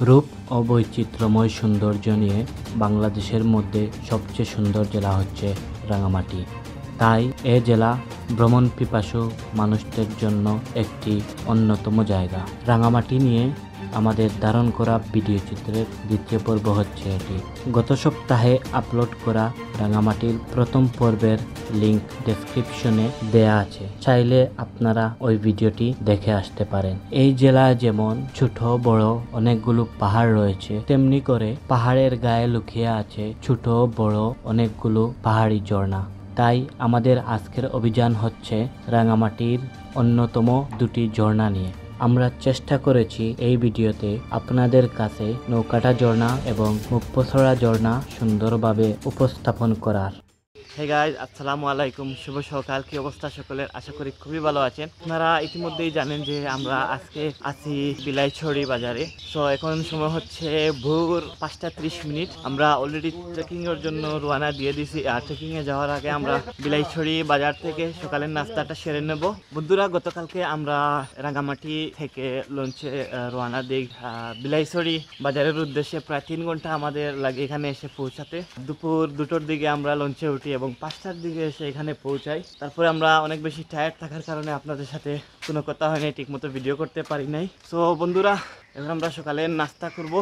রূপ ও বৈচিত্র্যময় সৌন্দর্য নিয়ে বাংলাদেশের মধ্যে সবচেয়ে সুন্দর জেলা হচ্ছে রাঙামাটি। তাই এ জেলা ভ্রমণ পিপাসু মানুষদের জন্য একটি অন্যতম জায়গা। রাঙামাটি নিয়ে আমাদের ধারণ করা ভিডিও চিত্রের দ্বিতীয় পর্ব হচ্ছে এটি। গত সপ্তাহে আপলোড করা রাঙামাটির প্রথম পর্বের লিংক ডেসক্রিপশনে দেয়া আছে, চাইলে আপনারা ওই ভিডিওটি দেখে আসতে পারেন। এই জেলায় যেমন ছোট বড় অনেকগুলো পাহাড় রয়েছে, তেমনি করে পাহাড়ের গায়ে লুকিয়ে আছে ছোট বড় অনেকগুলো পাহাড়ি ঝর্ণা। তাই আমাদের আজকের অভিযান হচ্ছে রাঙামাটির অন্যতম দুটি ঝর্ণা নিয়ে। আমরা চেষ্টা করেছি এই ভিডিওতে আপনাদের কাছে নৌকাটা ঝর্ণা এবং মুক্তছড়া ঝর্ণা সুন্দরভাবে উপস্থাপন করার। হে গাইস, আসসালামু আলাইকুম, শুভ সকাল। কি অবস্থা সকলের? আশা করি খুবই ভালো আছেন। আপনারা ইতিমধ্যেই জানেন যে আমরা আজকে আছি বিলাইছড়ি বাজারে। সো এখন সময় হচ্ছে ভোর 5:30। আমরা অলরেডি ট্রেকিং এর জন্য রওনা দিয়ে দিছি। আর ট্রেকিং এ যাওয়ার আগে আমরা বিলাইছড়ি বাজার থেকে সকালের নাস্তাটা সেরে নেব। বন্ধুরা, গতকালকে আমরা রাঙামাটি থেকে লঞ্চে রওনা দিই বিলাইছড়ি বাজারের উদ্দেশ্যে। প্রায় 3 ঘন্টা আমাদের লাগে এখানে এসে পৌঁছাতে। দুপুর 2টোর দিকে আমরা লঞ্চে উঠি এবং 5টার দিকে এসে এখানে পৌঁছাই। তারপরে আমরা অনেক বেশি টায়ার্ড থাকার কারণে আপনাদের সাথে কোনো কথা হয়নি, ঠিকমতো ভিডিও করতে পারি নাই। সো বন্ধুরা, এবার আমরা সকালে নাস্তা করব।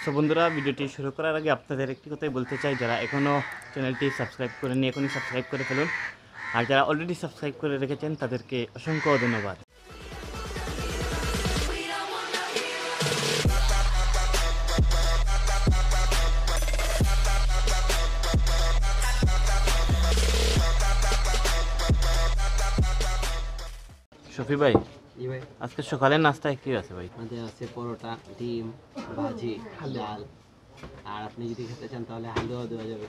সো বন্ধুরা, ভিডিওটি শুরু করার আগে আপনাদের একটি কথাই বলতে চাই, যারা এখনও চ্যানেলটি সাবস্ক্রাইব করেননি এখনই সাবস্ক্রাইব করে ফেলুন। আর যারা অলরেডি সাবস্ক্রাইব করে রেখেছেন তাদেরকে অসংখ্য ধন্যবাদ। শফি ভাই, আজকে সকালের নাস্তায় কি আছে ভাই? আমাদের আছে পরোটা, ডিম, ভাজি, ডাল, আর আপনি যদি খেতে চান তাহলে হালুয়া দেওয়া যাবে।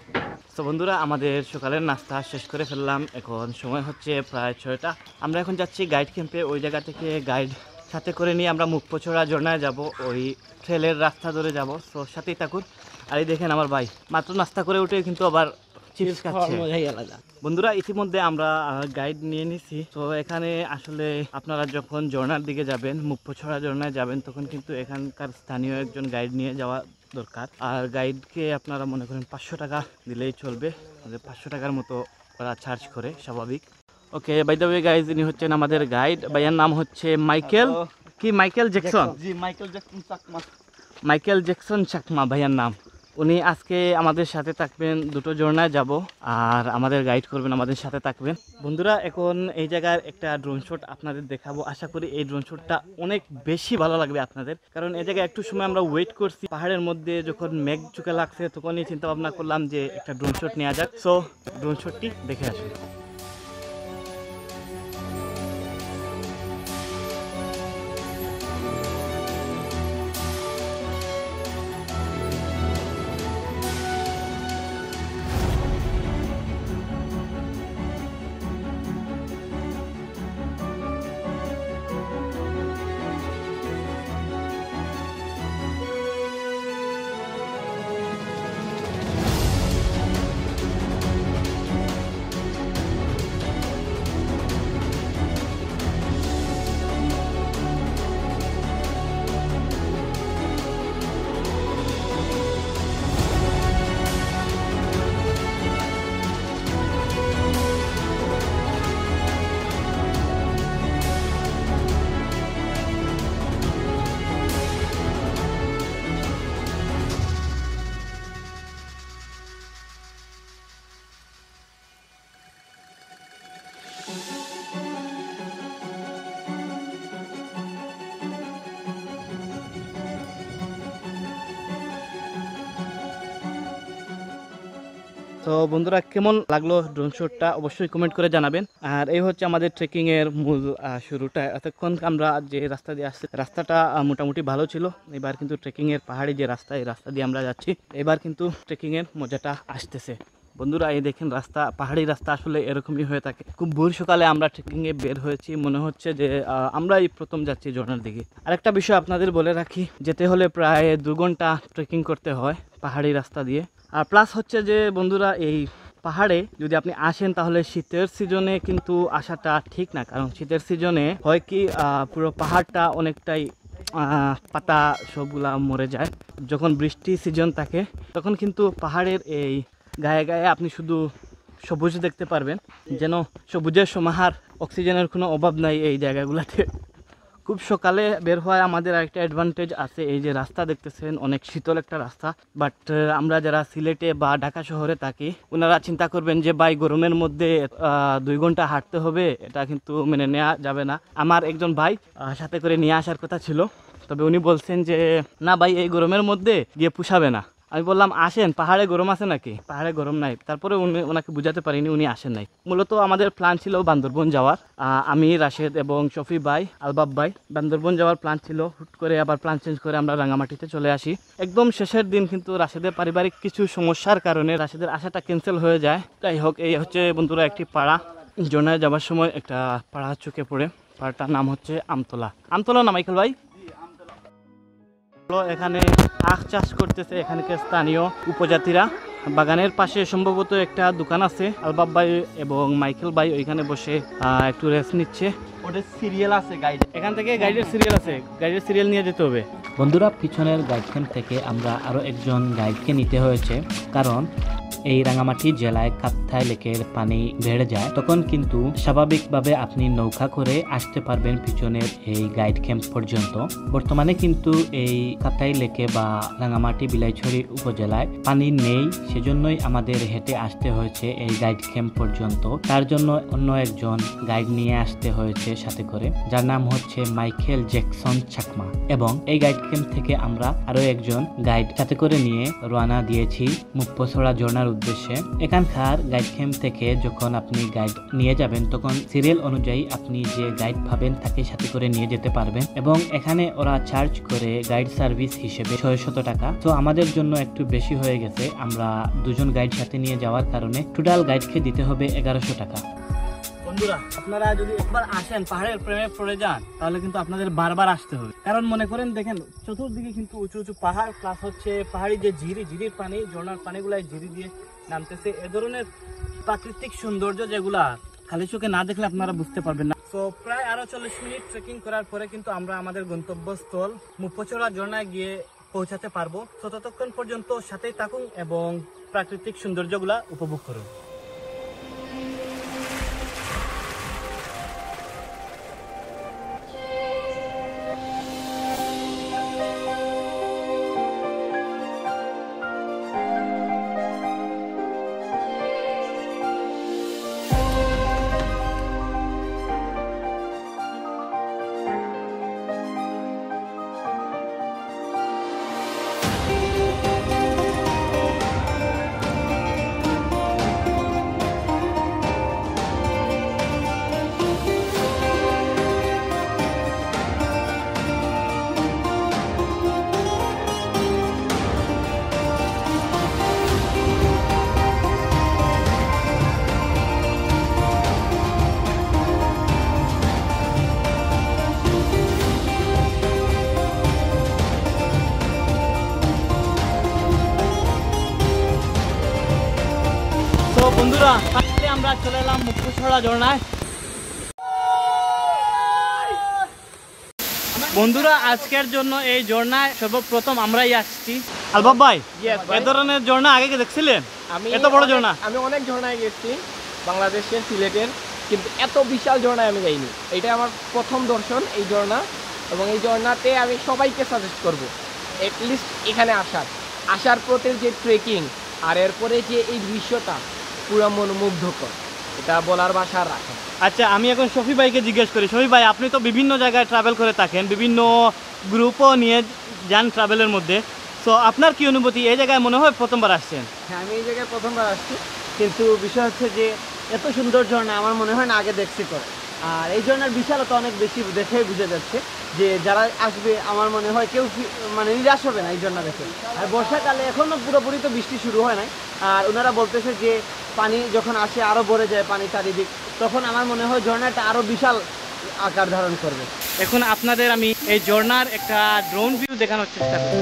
তো বন্ধুরা, আমাদের সকালের নাস্তা শেষ করে ফেললাম। এখন সময় হচ্ছে প্রায় 6টা। আমরা এখন যাচ্ছি গাইড ক্যাম্পে। ওই জায়গা থেকে গাইড সাথে করে নিয়ে আমরা মুক্তছড়া ঝর্ণায় যাব, ওই ট্রেলের রাস্তা ধরে যাব। তো সাথেই থাকুন। আর এই দেখেন আমার ভাই মাত্র নাস্তা করে উঠে কিন্তু আবার চিপস খাচ্ছে। মজাই আলাদা। বন্ধুরা, ইতিমধ্যে আমরা গাইড নিয়ে নিছি। তো এখানে আসলে আপনারা যখন ঝর্ণার দিকে যাবেন, মুক্তছড়া ঝর্ণায় যাবেন, তখন কিন্তু এখানকার স্থানীয় একজন গাইড নিয়ে যাওয়া দরকার। আর গাইডকে আপনারা মনে করেন 500 টাকা দিলেই চলবে। 500 টাকার মতো ওরা চার্জ করে, স্বাভাবিক। Okay, by the way guys, ইনি হচ্ছেন আমাদের গাইড। ভাইয়ার নাম হচ্ছে মাইকেল। কি মাইকেল জ্যাকসন? জি, Michael Jackson Chakma. Michael Jackson Chakma ভাইয়ার নাম। উনি আজকে আমাদের সাথে থাকবেন, দুটো ঝর্ণায় যাব আর আমাদের গাইড করবেন, আমাদের সাথে থাকবেন। বন্ধুরা, এখন এই জায়গার একটা ড্রোন শট আপনাদের দেখাবো। আশা করি এই ড্রোন শটটা অনেক বেশি ভালো লাগবে আপনাদের, কারণ এই জায়গায় একটু সময় আমরা ওয়েট করছি। পাহাড়ের মধ্যে যখন মেঘ চুকে লাগছে, তখনই চিন্তা ভাবনা করলাম যে একটা ড্রোন শট নেওয়া যাক। সো ড্রোন শটটি দেখে আসুন। তো বন্ধুরা, কেমন লাগলো ড্রোন শটটা অবশ্যই কমেন্ট করে জানাবেন। আর এই হচ্ছে আমাদের ট্রেকিং এর মূল শুরুটা। এতক্ষণ আমরা যে রাস্তা দিয়ে আসছি, রাস্তাটা মোটামুটি ভালো ছিল। এবার কিন্তু ট্রেকিং এর পাহাড়ি যে রাস্তা, এই রাস্তা দিয়ে আমরা যাচ্ছি। এবার কিন্তু ট্রেকিং এর মজাটা আসতেছে। বন্ধুরা, এই দেখেন রাস্তা, পাহাড়ি রাস্তা আসলে এরকমই হয়ে থাকে। খুব ভোর সকালে আমরা ট্রেকিং এ বের হয়েছি, মনে হচ্ছে যে আমরা এই প্রথম যাচ্ছি ঝর্ণার দিকে। আরেকটা বিষয় আপনাদের বলে রাখি, যেতে হলে প্রায় 2 ঘন্টা ট্রেকিং করতে হয় পাহাড়ি রাস্তা দিয়ে। আর প্লাস হচ্ছে যে বন্ধুরা, এই পাহাড়ে যদি আপনি আসেন তাহলে শীতের সিজনে কিন্তু আসাটা ঠিক না, কারণ শীতের সিজনে হয় কি পুরো পাহাড়টা অনেকটাই পাতা সবগুলা মরে যায়। যখন বৃষ্টি সিজন থাকে তখন কিন্তু পাহাড়ের এই গায়ে গায়ে আপনি শুধু সবুজ দেখতে পারবেন, যেন সবুজের সমাহার, অক্সিজেনের কোনো অভাব নাই এই জায়গাগুলোতে। খুব সকালে বের হওয়ায় আমাদের একটা অ্যাডভান্টেজ আছে, এই যে রাস্তা দেখতেছেন অনেক শীতল একটা রাস্তা। বাট আমরা যারা সিলেটে বা ঢাকা শহরে থাকি ওনারা চিন্তা করবেন যে ভাই গরমের মধ্যে 2 ঘন্টা হাঁটতে হবে, এটা কিন্তু মেনে নেওয়া যাবে না। আমার একজন ভাই সাথে করে নিয়ে আসার কথা ছিল, তবে উনি বলছেন যে না ভাই এই গরমের মধ্যে গিয়ে পুষাবে না। আমি বললাম আসেন, পাহাড়ে গরম আছে নাকি? পাহাড়ে গরম নাই। তারপরে ওনাকে বুঝাতে পারিনি, উনি আসেন নাই। মূলত আমাদের প্ল্যান ছিল বান্দরবন যাওয়ার। আমি, রাশেদ এবং শফি ভাই, আলবাব ভাই বান্দরবন যাওয়ার প্ল্যান ছিল। হুট করে আবার প্ল্যান চেঞ্জ করে আমরা রাঙামাটিতে চলে আসি। একদম শেষের দিন কিন্তু রাশেদের পারিবারিক কিছু সমস্যার কারণে রাশেদের আশাটা ক্যান্সেল হয়ে যায়। যাই হোক, এই হচ্ছে বন্ধুরা একটি পাড়া। জোনায় যাওয়ার সময় একটা পাড়া চোখে পড়ে, পাড়াটার নাম হচ্ছে আমতলা। আমতলা না মাইকেল ভাই? এখানে আখ চাষ করতেছে এখানকার স্থানীয় উপজাতিরা। বাগানের পাশে সম্ভবত একটা দোকান আছে। আলবাব ভাই এবং মাইকেল ভাই ওইখানে বসে একটু রেস্ট নিচ্ছে। ওদের সিরিয়াল আছে, গাইড, এখান থেকে গাইডের সিরিয়াল আছে, গাইডের সিরিয়াল নিয়ে যেতে হবে। বন্ধুরা, পিছনের গাইড ক্যাম্প থেকে আমরা আরও একজন গাইডকে নিতে হয়েছে, কারণ এই রাঙামাটি জেলায় কাপ্তাই লেকের পানি বেড়ে যায়। তখন কিন্তু স্বাভাবিকভাবে আপনি নৌকা করে আসতে পারবেন পিছনের এই গাইড ক্যাম্প পর্যন্ত। বর্তমানে কিন্তু এই কাপ্তাই লেকে বা রাঙামাটি বিলাইছড়ি উপজেলায় পানি নেই, সেজন্যই আমাদের হেঁটে আসতে হয়েছে এই গাইড ক্যাম্প পর্যন্ত। তার জন্য অন্য একজন গাইড নিয়ে আসতে হয়েছে সাথে করে, যার নাম হচ্ছে মাইকেল জ্যাকসন চাকমা। এবং এই গাইড ক্যাম্প থেকে আমরা আরো একজন গাইড সাথে করে নিয়ে রওনা দিয়েছি মুপ্পছড়া ঝর্ণার উদ্দেশ্যে। এখানকার গাইড ক্যাম্প থেকে যখন আপনি গাইড নিয়ে যাবেন তখন সিরিয়াল অনুযায়ী আপনি যে গাইড পাবেন তাকে সাথে করে নিয়ে যেতে পারবেন। এবং এখানে ওরা চার্জ করে গাইড সার্ভিস হিসেবে 600 টাকা। তো আমাদের জন্য একটু বেশি হয়ে গেছে, আমরা দুজন গাইড সাথে নিয়ে যাওয়ার কারণে টোটাল গাইডকে দিতে হবে 1100 টাকা। বন্ধুরা, আপনারা যদি একবার আসেন, পাহাড়ের প্রেমে পড়ে যান, তাহলে কিন্তু আপনাদের বারবার আসতে হবে। কারণ মনে করেন দেখেন চতুর্দিকে কিন্তু উঁচু উঁচু পাহাড়, প্লাস হচ্ছে পাহাড়ি যে ঝিরির পানি, ঝর্ণার পানিগুলাই ঝিরি দিয়ে নামতেছে। এ ধরনের প্রাকৃতিক সৌন্দর্য যেগুলা খালি চোখে না দেখলে আপনারা বুঝতে পারবেন না। তো প্রায় আরো 40 মিনিট ট্রেকিং করার পরে কিন্তু আমরা আমাদের গন্তব্যস্থল মুপ্পছড়া ঝর্ণায় গিয়ে পৌঁছাতে পারবো। তো ততক্ষণ পর্যন্ত সাথেই থাকুন এবং প্রাকৃতিক সৌন্দর্যগুলা উপভোগ করুন। তো বন্ধুরা, আজকে আমরা চলে এলাম মুপ্পছড়া ঝর্ণায়। বন্ধুরা, আজকের জন্য এই ঝর্ণায় সর্বপ্রথম আমরাই আসছি। আলবাব ভাই, এ ধরনের ঝর্ণা আগে কি দেখছিলেন? এত বড় ঝর্ণা? আমি অনেক ঝর্ণায় গেছি বাংলাদেশের, সিলেটের, কিন্তু এত বিশাল ঝর্ণায় আমি যাইনি। এটা আমার প্রথম দর্শন এই ঝর্ণা, এবং এই ঝর্ণাতে আমি সবাইকে সাজেস্ট করব এটলিস্ট এখানে আসার পথের যে ট্রেকিং আর এরপরে যে এই দৃশ্যটা পুরো মনোমুগ্ধকর, এটা বলার ভাষা রাখে। আচ্ছা, আমি এখন শফি ভাইকে জিজ্ঞেস করি। শফি ভাই, আপনি তো বিভিন্ন জায়গায় ট্রাভেল করে থাকেন, বিভিন্ন গ্রুপও নিয়ে যান ট্রাভেলের মধ্যে। সো আপনার কি অনুভূতি? এই জায়গায় মনে হয় প্রথমবার আসছেন? হ্যাঁ, আমি এই জায়গায় প্রথমবার আসছি, কিন্তু বিষয় হচ্ছে যে এত সুন্দর ঝর্ণা আমার মনে হয় না আগে দেখছি করে। আর এই ঝর্ণার বিশালতা অনেক বেশি দেখেই বুঝে যাচ্ছে যে যারা আসবে আমার মনে হয় কেউ মানে নিরাশ হবে না এই ঝর্ণা দেখে। আর বর্ষাকালে এখনও পুরোপুরি তো বৃষ্টি শুরু হয় নাই, আর ওনারা বলতেছে যে পানি যখন আসে আরও ভরে যায় পানি চারিদিক, তখন আমার মনে হয় ঝর্ণাটা আরও বিশাল আকার ধারণ করবে। এখন আপনাদের আমি এই ঝর্ণার একটা ড্রোন ভিউ দেখানোর চেষ্টা করি।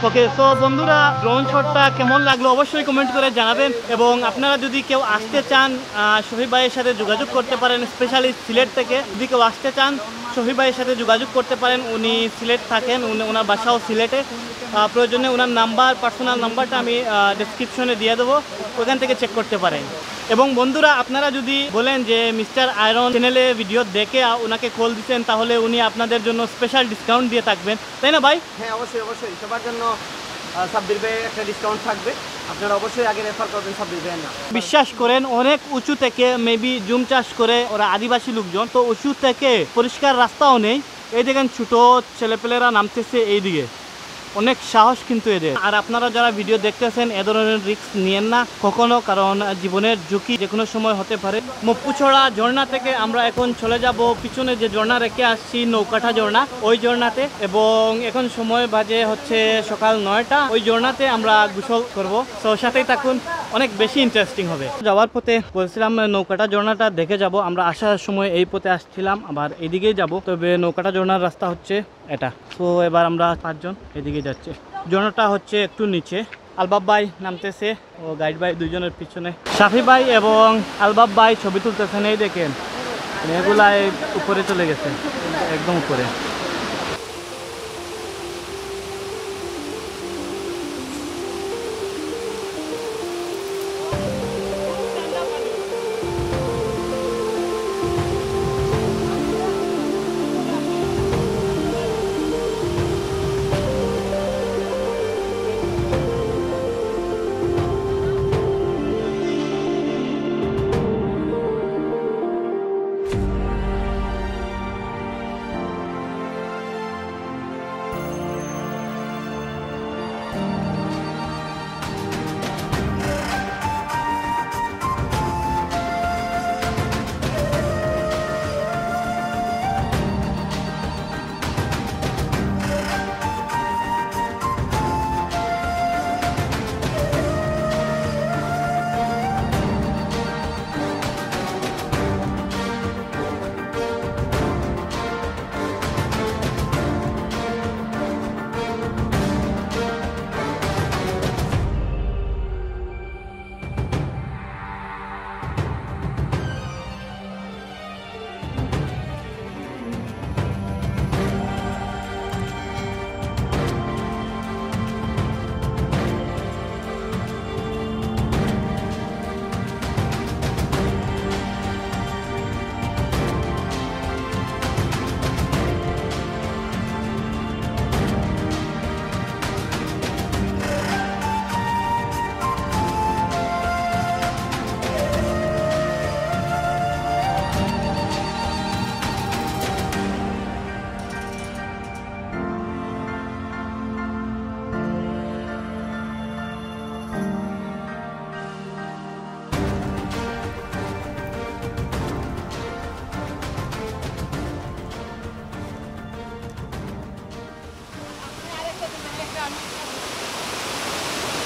ওকে, সো বন্ধুরা ড্রোন শটটা কেমন লাগলো অবশ্যই কমেন্ট করে জানাবেন, এবং আপনারা যদি কেউ আসতে চান শহীদ ভাইয়ের সাথে যোগাযোগ করতে পারেন, স্পেশালি সিলেট থেকে যদি কেউ আসতে চান শহীদ ভাইয়ের সাথে যোগাযোগ করতে পারেন। উনি সিলেট থাকেন, ওনার বাসাও সিলেটে। প্রয়োজনে ওনার নাম্বার, পার্সোনাল নাম্বারটা আমি ডেসক্রিপশনে দিয়ে দেবো, ওখান থেকে চেক করতে পারেন। এবং বন্ধুরা আপনারা যদি বলেন যে মিস্টার আয়রন চ্যানেলে ভিডিও দেখে ওনাকে কল দিচ্ছেন, তাহলে উনি আপনাদের জন্য স্পেশাল ডিসকাউন্ট দিয়ে থাকবেন, তাই না ভাই? হ্যাঁ অবশ্যই অবশ্যই, সবার জন্য সাব্বির ভাইয়ের একটা ডিসকাউন্ট থাকবে। আপনারা অবশ্যই আগে রেফার করবেন সাব্বির ভাইয়ের নাম। বিশ্বাস করেন অনেক উঁচু থেকে মেবি জুম চাষ করে ওরা আদিবাসী লোকজন, তো উঁচু থেকে পরিষ্কার রাস্তাও নেই, এই দেখেন ছোটো ছেলেপেলেরা নামতেছে এইদিকে, অনেক সাহস কিন্তু এদের। আর আপনারা যারা ভিডিও দেখতেছেন এ ধরনের রিস্ক নিয়েন না কখনো, কারণ জীবনের ঝুঁকি যে কোনো সময় হতে পারে। মপ্পুছড়া ঝর্ণা থেকে আমরা এখন চলে যাব পিছনে যে ঝর্ণা রেখে আসছি, নৌকাঠা ঝর্ণা, ওই ঝর্ণাতে। এবং এখন সময় বাজে হচ্ছে সকাল 9টা। ওই ঝর্ণাতে আমরা গোসল করব, তো সাথেই থাকুন, অনেক বেশি ইন্টারেস্টিং হবে। যাওয়ার পথে বলছিলাম নৌকাটা ঝর্ণাটা দেখে যাব, আমরা আসার সময় এই পথে আসছিলাম, আবার এদিকেই যাব, তবে নৌকাটা ঝর্ণার রাস্তা হচ্ছে এটা। তো এবার আমরা 5 জন এদিকে যাচ্ছে। ঝর্ণাটা হচ্ছে একটু নিচে। আলবাব ভাই নামতেছে ও গাইড ভাই দুইজনের পিছনে, শাফি ভাই এবং আলবাব ভাই ছবি তুলতেছেন, এই দেখেন এগুলাই উপরে চলে গেছে, একদম উপরে।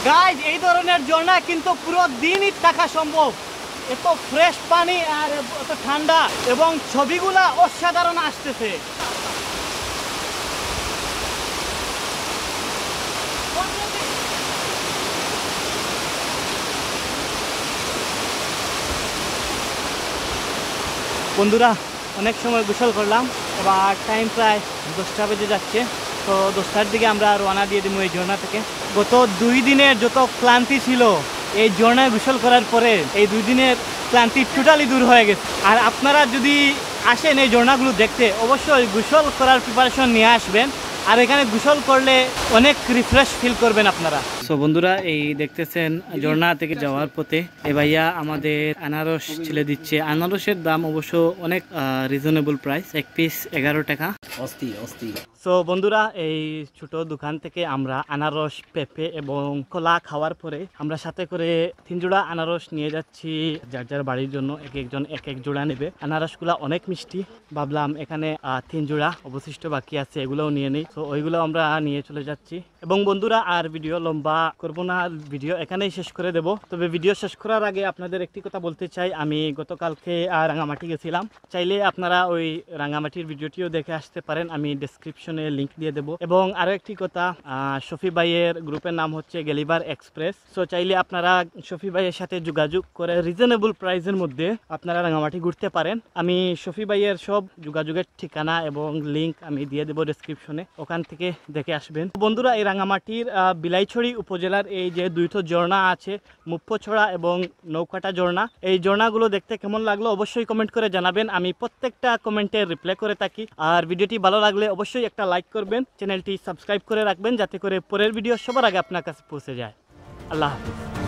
গাইজ এই ধরনের ঝর্ণা কিন্তু পুরো দিনই থাকা সম্ভব, এত ফ্রেশ পানি আর এত ঠান্ডা, এবং ছবিগুলা অসাধারণ আসতেছে। বন্ধুরা অনেক সময় গোসল করলাম, এবার টাইম প্রায় 10টা বেজে যাচ্ছে, তো 10টার দিকে আমরা রওনা দিয়ে দিব এই ঝর্ণা থেকে। গত 2 দিনের যত ক্লান্তি ছিল এই ঝর্ণায় গোসল করার পরে এই 2 দিনের ক্লান্তি টোটালি দূর হয়ে গেছে। আর আপনারা যদি আসেন এই ঝর্ণাগুলো দেখতে, অবশ্যই গোসল করার প্রিপারেশন নিয়ে আসবেন, আর এখানে গোসল করলে অনেক রিফ্রেশ ফিল করবেন আপনারা। সো বন্ধুরা এই দেখতেছেন ঝর্ণা থেকে যাওয়ার পথে এই ভাইয়া আমাদের আনারস ছেলে দিচ্ছে। আনারসের দাম অবশ্য অনেক রিজনেবল প্রাইস, 1 পিস 11 টাকা। সো বন্ধুরা এই ছোট দোকান থেকে আমরা আনারস, পেঁপে এবং কলা খাওয়ার পরে আমরা সাথে করে 3 জোড়া আনারস নিয়ে যাচ্ছি যার যার বাড়ির জন্য। একজন এক জোড়া নেবে। আনারসগুলা অনেক মিষ্টি, ভাবলাম এখানে 3 জোড়া অবশিষ্ট বাকি আছে, এগুলোও নিয়ে নিই। তো ওইগুলো আমরা নিয়ে চলে যাচ্ছি। এবং বন্ধুরা আর ভিডিও লম্বা করব না, ভিডিও এখানেই শেষ করে দেব। তবে ভিডিও শেষ করার আগে আপনাদের একটি কথা বলতে চাই, আমি গতকালকে রাঙামাটি গেছিলাম, চাইলে আপনারা ওই রাঙামাটির ভিডিওটিও দেখে আসতে পারেন। আমি ডেসক্রিপশন ডেসক্রিপশনে লিংক দিয়ে দেবো। এবং আরও একটি কথা, শফি ভাইয়ের গ্রুপের নাম হচ্ছে গেলিভার এক্সপ্রেস। সো চাইলে আপনারা শফি ভাইয়ের সাথে যোগাযোগ করে রিজনেবল প্রাইসের মধ্যে আপনারা রাঙামাটি ঘুরতে পারেন। আমি শফি ভাইয়ের সব যোগাযোগের ঠিকানা এবং লিংক আমি দিয়ে দেবো ডেসক্রিপশনে, ওখান থেকে দেখে আসবেন। বন্ধুরা, এই রাঙামাটির বিলাইছড়ি উপজেলার এই যে দুইটো ঝর্ণা আছে, মুপ্পছড়া এবং নৌকাটা ঝর্ণা, এই ঝর্ণাগুলো দেখতে কেমন লাগলো অবশ্যই কমেন্ট করে জানাবেন। আমি প্রত্যেকটা কমেন্টে রিপ্লাই করে থাকি। আর ভিডিওটি ভালো লাগলে অবশ্যই একটা লাইক করবেন, চ্যানেলটি সাবস্ক্রাইব করে রাখবেন যাতে করে পরের ভিডিও সবার আগে আপনার কাছে পৌঁছে যায়। আল্লাহ হাফিজ।